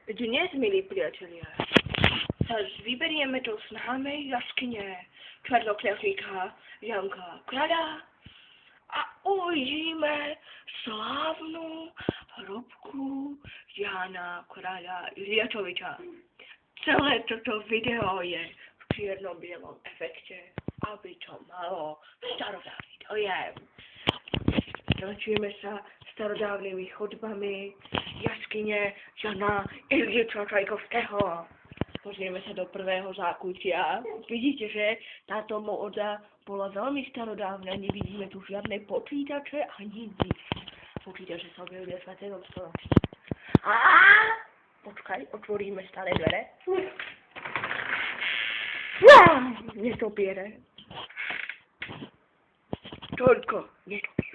Dnes, milí priatelia, sa vyberieme do známej jaskyne tvrdokňažníka Janka Krada a uvidíme slávnu hrobku Jana Krada Iliatoviča. Celé toto video je v čierno-bielom efekte, aby to malo starodávny dojem. Začneme sa starodávnymi chodbami jaskyne Jana Iljiča Čajkovského. Pozrieme sa do prvého zákutia. Vidíte, že táto móda bola veľmi starodávna. Nevidíme tu žiadne počítače ani nič. Počítače sa objavili v 20. storočí. Počkaj, otvoríme staré dvere. Netopiere. Toľko netopiere.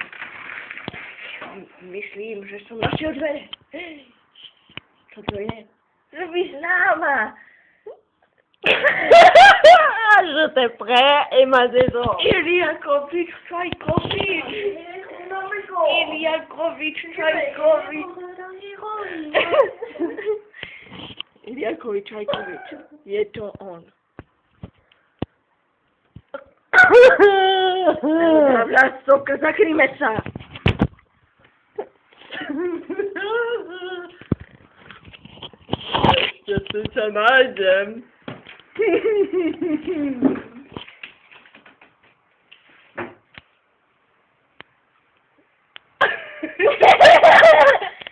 Myslím, že som našiel dvere. Čo to je? Zbyť známa. Je t'ai prêt et ma saison. Iliakovič Čajkovič. Iliakovič Čajkovič. Iliakovič Čajkovič. Je to on. Pravda, soka, zakrýme sa. Ešte si sa nájdem.